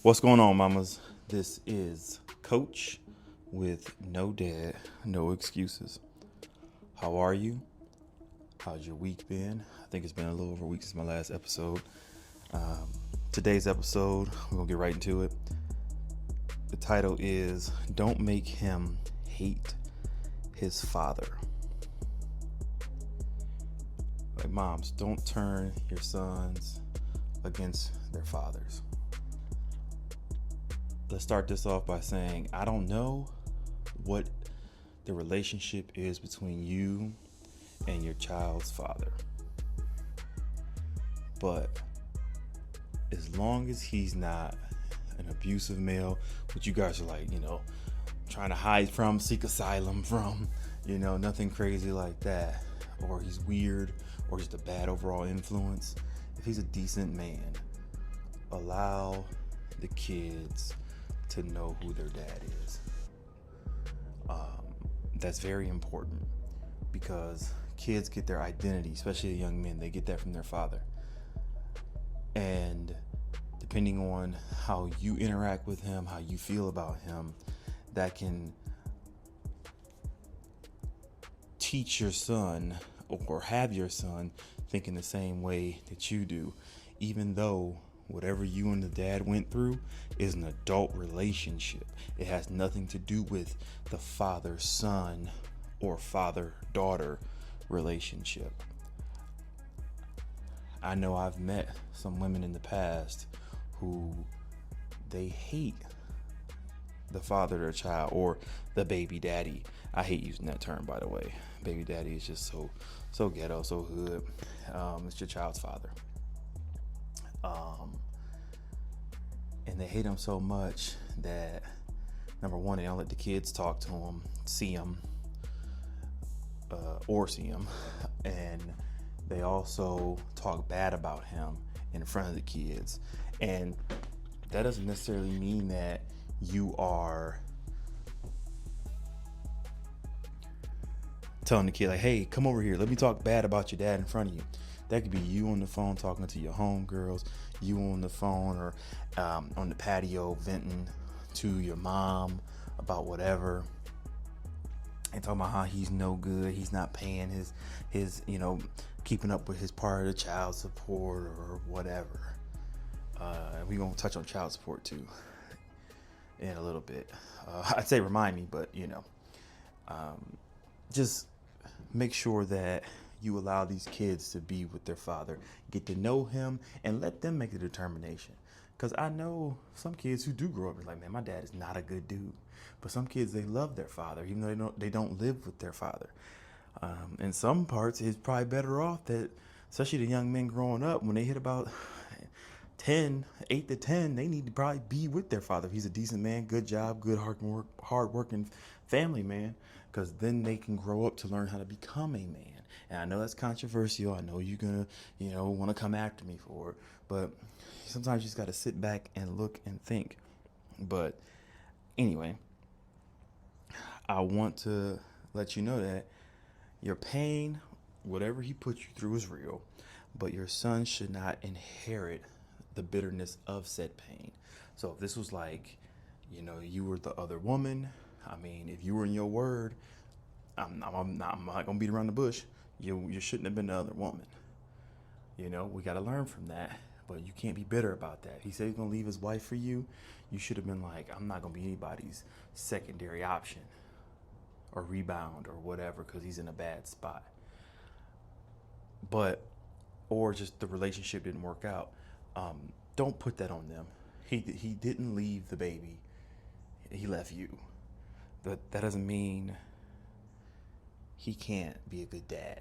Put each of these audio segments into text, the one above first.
What's going on, mamas? This is Coach with No Dad, No Excuses. How are you? How's your week been? I think it's been a little over a week since my last episode. Today's episode, we're going to get right into it. The title is Don't Make Him Hate His Father. Like, moms, don't turn your sons against their fathers. Let's start this off by saying, I don't know what the relationship is between you and your child's father. But as long as he's not an abusive male, which you guys are like, trying to hide from, seek asylum from, nothing crazy like that, or he's weird, or just a bad overall influence, if he's a decent man, allow the kids to know who their dad is. That's very important because kids get their identity, especially the young men, they get that from their father. And depending on how you interact with him, how you feel about him, that can teach your son or have your son thinking the same way that you do, even though whatever you and the dad went through is an adult relationship. It has nothing to do with the father-son or father-daughter relationship. I know I've met some women in the past who they hate the father of their child or the baby daddy. I hate using that term, by the way. Baby daddy is just so ghetto, so hood. It's your child's father. And they hate him so much that, number one, they don't let the kids talk to him, see him, and they also talk bad about him in front of the kids. And that doesn't necessarily mean that you are telling the kid, like, hey, come over here, let me talk bad about your dad in front of you. That could be you on the phone talking to your homegirls, you on the phone or on the patio venting to your mom about whatever, and talking about how he's no good, he's not paying his keeping up with his part of the child support or whatever. We're going to touch on child support too in a little bit. I'd say remind me, but just make sure that you allow these kids to be with their father, get to know him, and let them make the determination. Because I know some kids who do grow up and like, man, my dad is not a good dude. But some kids, they love their father, even though they don't live with their father. In some parts, it's probably better off that, especially the young men growing up, when they hit about 8 to 10, they need to probably be with their father. If he's a decent man, good job, good hard-working family man, because then they can grow up to learn how to become a man. And I know that's controversial. I know you're going to, want to come after me for it. But sometimes you just got to sit back and look and think. But anyway, I want to let you know that your pain, whatever he put you through, is real. But your son should not inherit the bitterness of said pain. So if this was like, you were the other woman, I mean, if you were in your word, I'm not going to beat around the bush. You shouldn't have been the other woman. We got to learn from that, but you can't be bitter about that. He said he's going to leave his wife for you. You should have been like, I'm not going to be anybody's secondary option or rebound or whatever because he's in a bad spot. Or just the relationship didn't work out. Don't put that on them. He didn't leave the baby. He left you. But that doesn't mean he can't be a good dad.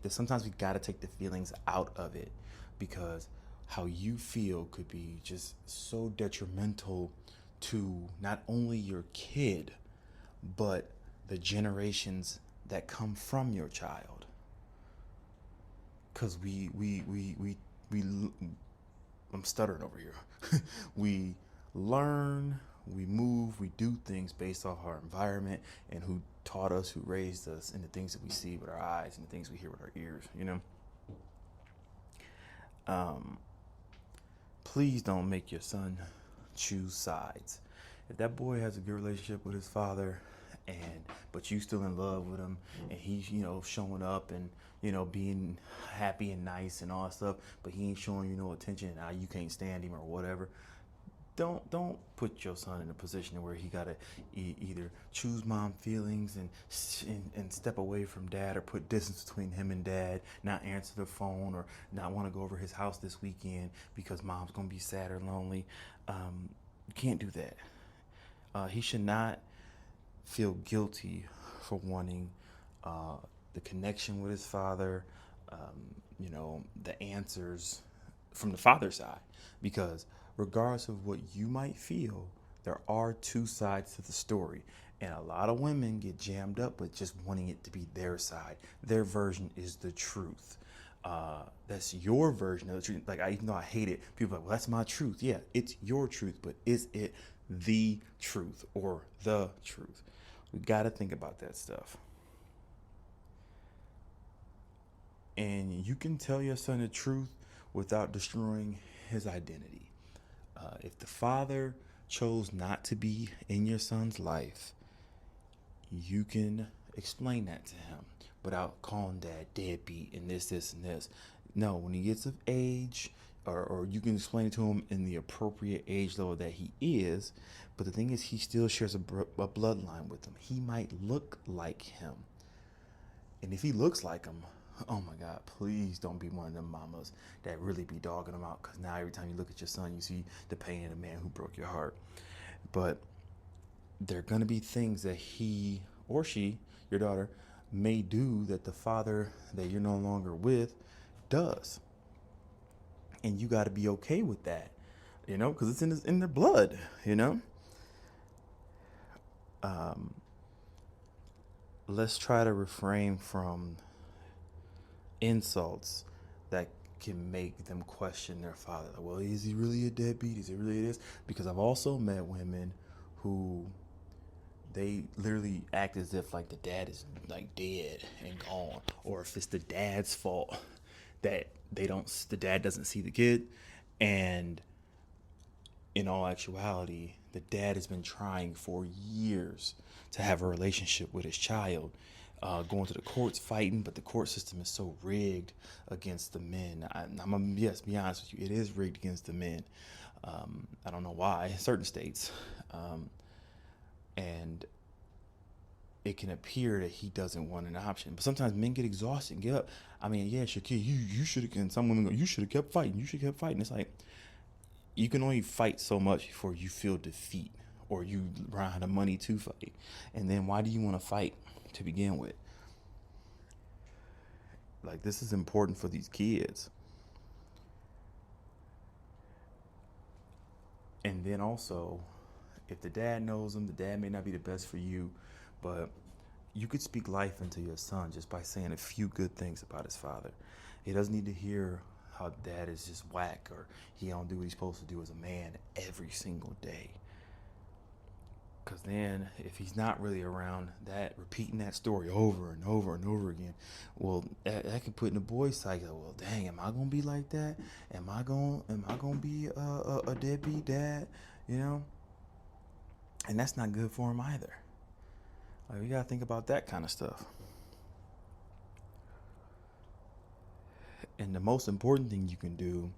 Sometimes we gotta take the feelings out of it, because how you feel could be just so detrimental to not only your kid, but the generations that come from your child. Because I'm stuttering over here. We learn, we move, we do things based off our environment and who taught us, who raised us, and the things that we see with our eyes and the things we hear with our ears, please don't make your son choose sides. If that boy has a good relationship with his father, and but you still in love with him, and he's showing up and being happy and nice and all that stuff, but he ain't showing you no attention, and now you can't stand him or whatever, don't put your son in a position where he gotta either choose mom feelings and step away from dad, or put distance between him and dad, not answer the phone, or not want to go over his house this weekend because mom's gonna be sad or lonely. You can't do that. He should not feel guilty for wanting the connection with his father, the answers from the father's side, because regardless of what you might feel, there are two sides to the story. And a lot of women get jammed up with just wanting it to be their side. Their version is the truth. That's your version of the truth. Like, even though I hate it, people are like, well, that's my truth. Yeah, it's your truth, but is it the truth or the truth? We got to think about that stuff. And you can tell your son the truth without destroying his identity. If the father chose not to be in your son's life, you can explain that to him without calling dad deadbeat and this, and this. No, when he gets of age, or you can explain it to him in the appropriate age level that he is. But the thing is, he still shares a bloodline with him. He might look like him. And if he looks like him, oh my God, please don't be one of them mamas that really be dogging him out. Because now every time you look at your son, you see the pain of the man who broke your heart. But there are going to be things that he or she, your daughter, may do that the father that you're no longer with does. And you got to be okay with that, because it's in their blood, Let's try to refrain from insults that can make them question their father. Like, well, is he really a deadbeat? Is it really this? Because I've also met women who they literally act as if like the dad is like dead and gone, or if it's the dad's fault that the dad doesn't see the kid. And in all actuality, the dad has been trying for years to have a relationship with his child, going to the courts fighting, but the court system is so rigged against the men. I'm gonna be honest with you, it is rigged against the men. I don't know why, certain states. And it can appear that he doesn't want an option. But sometimes men get exhausted and give up. I mean, yeah, Shakir, you should have, and some women go, you should have kept fighting. You should have kept fighting. It's like, you can only fight so much before you feel defeat, or you run out of money to fight. And then why do you want to fight to begin with? Like, this is important for these kids. And then also, if the dad knows him, the dad may not be the best for you, but you could speak life into your son just by saying a few good things about his father. He doesn't need to hear how dad is just whack, or he don't do what he's supposed to do as a man every single day. Because then if he's not really around, that repeating that story over and over and over again, well, that can put in the boy's psyche. Well, dang, am I gonna be like that? Am I gonna be a deadbeat dad? And that's not good for him either. Like, we gotta think about that kind of stuff. And the most important thing you can do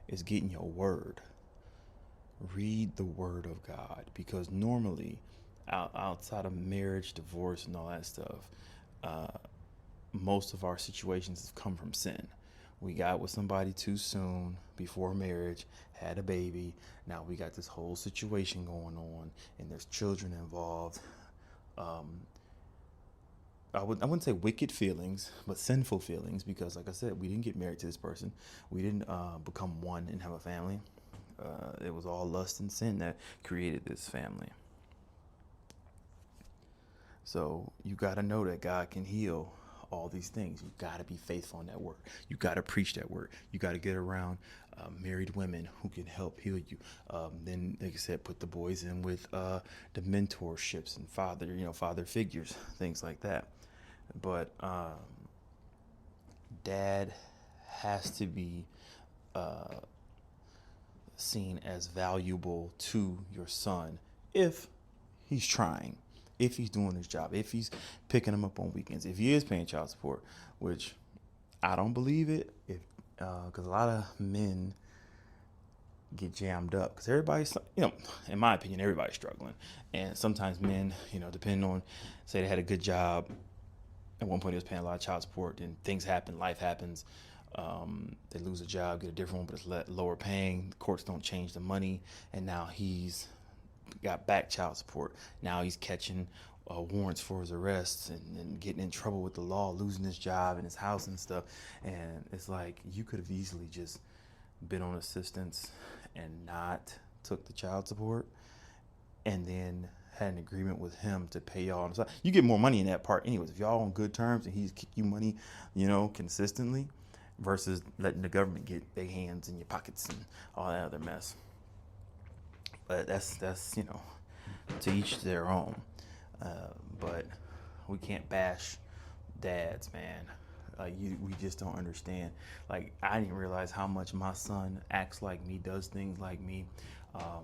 is get in your word. Read the word of God, because normally, outside of marriage, divorce, and all that stuff, most of our situations have come from sin. We got with somebody too soon before marriage, had a baby. Now we got this whole situation going on, and there's children involved. I wouldn't say wicked feelings, but sinful feelings, because like I said, we didn't get married to this person. We didn't become one and have a family. It was all lust and sin that created this family. So you got to know that God can heal all these things. You got to be faithful in that work. You got to preach that word. You got to get around married women who can help heal you. Then, like I said, put the boys in with the mentorships and father figures, things like that. But dad has to be seen as valuable to your son if he's trying, if he's doing his job, if he's picking him up on weekends, if he is paying child support, which I don't believe it, if because a lot of men get jammed up because everybody's, in my opinion, everybody's struggling. And sometimes men, depending on, say they had a good job, at one point he was paying a lot of child support, then things happen, life happens, they lose a job, get a different one, but it's lower paying, the courts don't change the money, and now he's got back child support. Now he's catching warrants for his arrests and getting in trouble with the law, losing his job and his house and stuff. And it's like, you could have easily just been on assistance and not took the child support, and then had an agreement with him to pay y'all. You get more money in that part anyways. If y'all on good terms and he's kick you money, consistently, versus letting the government get their hands in your pockets and all that other mess. But that's to each their own. But we can't bash dads, man. We just don't understand. Like, I didn't realize how much my son acts like me, does things like me,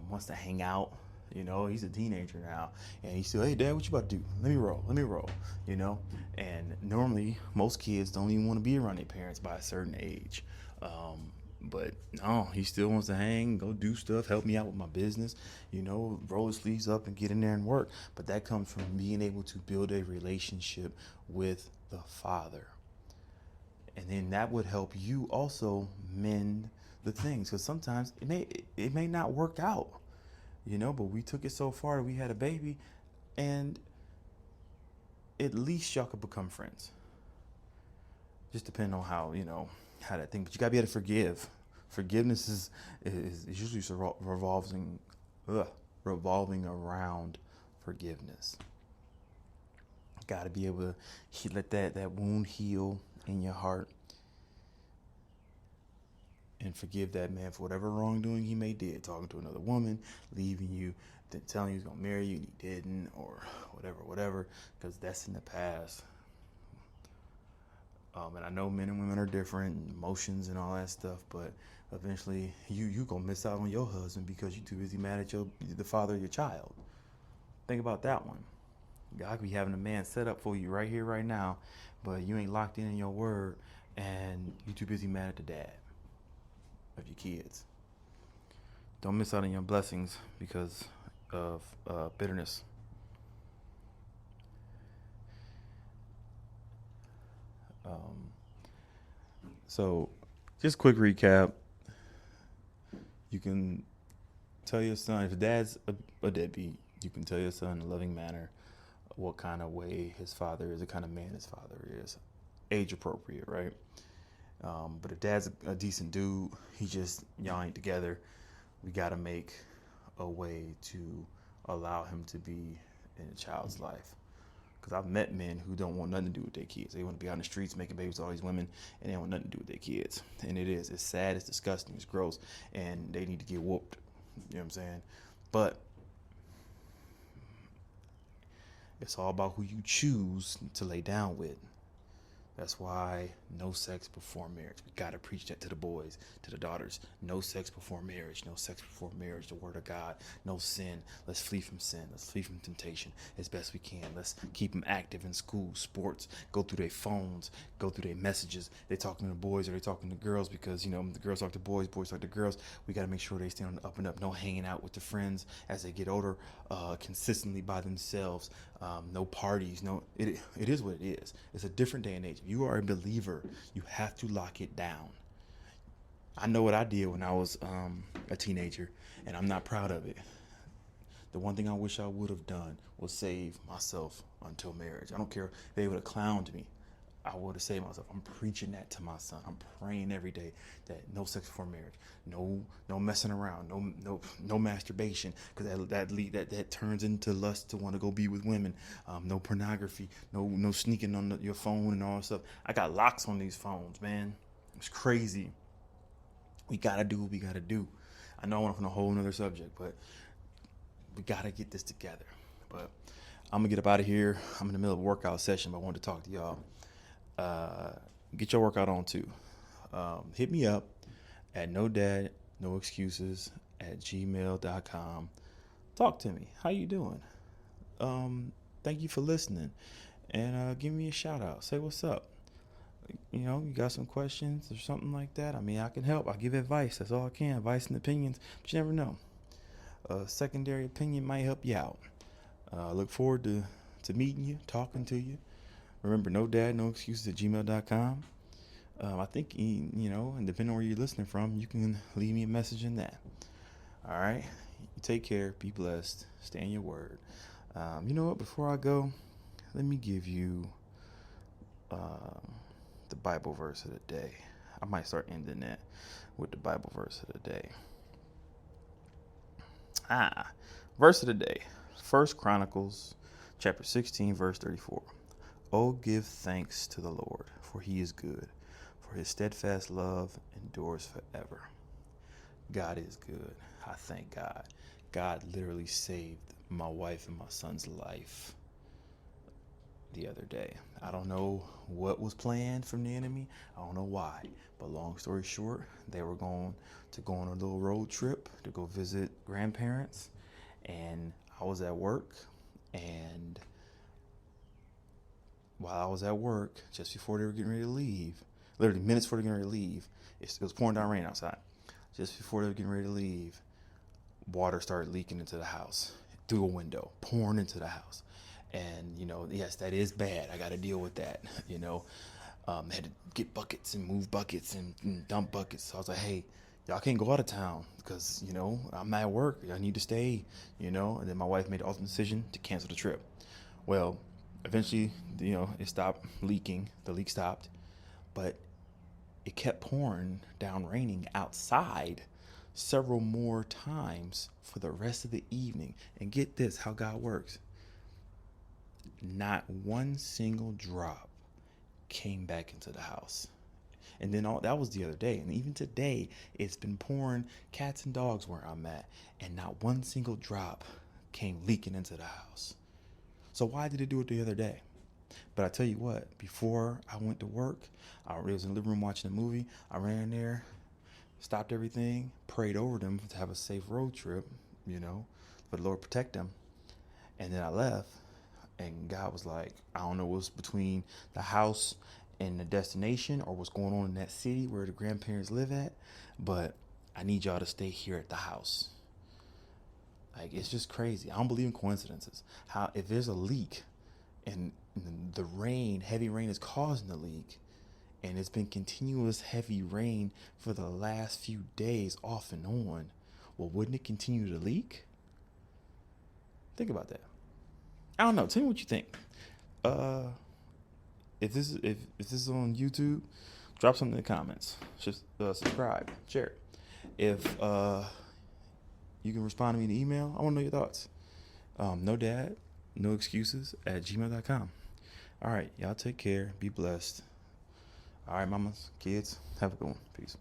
wants to hang out. He's a teenager now, and he's still, hey, Dad, what you about to do? Let me roll. And normally most kids don't even want to be around their parents by a certain age. But no, he still wants to hang, go do stuff, help me out with my business, roll his sleeves up and get in there and work. But that comes from being able to build a relationship with the Father. And then that would help you also mend the things, because sometimes it may not work out, but we took it so far that we had a baby, and at least y'all could become friends. Just depending on how that thing, but you gotta be able to forgive. Forgiveness is usually revolving around forgiveness. Gotta be able to let that wound heal in your heart and forgive that man for whatever wrongdoing he may did, talking to another woman, leaving you, then telling you he's gonna marry you and he didn't, or whatever, because that's in the past. And I know men and women are different, emotions and all that stuff, but eventually you gonna miss out on your husband because you're too busy mad at the father of your child. Think about that one. God could be having a man set up for you right here, right now, but you ain't locked in your word, and you're too busy mad at the dad of your kids. Don't miss out on your blessings because of bitterness. So just quick recap. You can tell your son, if dad's a deadbeat, you can tell your son in a loving manner what kind of way his father is, the kind of man his father is. Age appropriate, right? But if dad's a decent dude, y'all ain't together, we got to make a way to allow him to be in a child's life. Because I've met men who don't want nothing to do with their kids. They want to be on the streets making babies with all these women, and they don't want nothing to do with their kids. And it's sad, it's disgusting, it's gross, and they need to get whooped. You know what I'm saying? But it's all about who you choose to lay down with. That's why no sex before marriage. We got to preach that to the boys, to the daughters. No sex before marriage. No sex before marriage. The word of God. No sin. Let's flee from sin. Let's flee from temptation as best we can. Let's keep them active in school, sports, go through their phones, go through their messages. They talking to the boys or they talking to girls because, the girls talk to boys talk to girls. We got to make sure they stay on the up and up. No hanging out with their friends as they get older, consistently by themselves. No parties. It is what it is. It's a different day and age. If you are a believer, you have to lock it down. I know what I did when I was a teenager, and I'm not proud of it. The one thing I wish I would have done was save myself until marriage. I don't care if they would have clowned me. I would have saved myself. I'm preaching that to my son. I'm praying every day that no sex before marriage, no messing around, no masturbation, because that turns into lust to want to go be with women. No pornography, no sneaking on your phone and all that stuff. I got locks on these phones, man. It's crazy. We gotta do what we gotta do. I know I went on a whole nother subject, but we gotta get this together. But I'm gonna get up out of here. I'm in the middle of a workout session, but I wanted to talk to y'all. Get your workout on too. Hit me up at No Dad, No Excuses gmail.com. Talk to me. How you doing? Thank you for listening. And give me a shout out. Say what's up. You got some questions or something like that. I mean, I can help. I give advice. That's all I can. Advice and opinions. But you never know. A secondary opinion might help you out. Look forward to meeting you, talking to you. Remember, no dad, no excuses at gmail.com. I think, and depending on where you're listening from, you can leave me a message in that. All right. You take care. Be blessed. Stay in your word. You know what? Before I go, let me give you the Bible verse of the day. I might start ending that with the Bible verse of the day. Verse of the day. 1 Chronicles chapter 16, verse 34. Oh, give thanks to the Lord, for he is good, for his steadfast love endures forever. God is good. I thank God. God literally saved my wife and my son's life the other day. I don't know what was planned from the enemy. I don't know why. But long story short, they were going to go on a little road trip to go visit grandparents. And I was at work. And while I was at work, just before they were getting ready to leave, literally minutes before they were getting ready to leave, it was pouring down rain outside. Just before they were getting ready to leave, water started leaking into the house through a window, pouring into the house. And, yes, that is bad. I got to deal with that, had to get buckets and move buckets and dump buckets. So I was like, hey, y'all can't go out of town because, I'm at work. I need to stay, And then my wife made the ultimate decision to cancel the trip. Well, eventually, it stopped leaking. The leak stopped. But it kept pouring down, raining outside several more times for the rest of the evening. And get this, how God works. Not one single drop came back into the house. And then that was the other day. And even today, it's been pouring cats and dogs where I'm at. And not one single drop came leaking into the house. So why did it do it the other day? But I tell you what, before I went to work, I was in the living room watching a movie. I ran in there, stopped everything, prayed over them to have a safe road trip, for the Lord protect them. And then I left, and God was like, I don't know what's between the house and the destination or what's going on in that city where the grandparents live at, but I need y'all to stay here at the house. Like, it's just crazy. I don't believe in coincidences. If there's a leak and the heavy rain is causing the leak, and it's been continuous heavy rain for the last few days off and on, well, wouldn't it continue to leak? Think about that. I don't know. Tell me what you think. If this is on YouTube, drop something in the comments. Just subscribe, share it. If you can respond to me in the email, I want to know your thoughts. No dad, no excuses at gmail.com. All right, y'all take care. Be blessed. All right, mamas, kids, have a good one. Peace.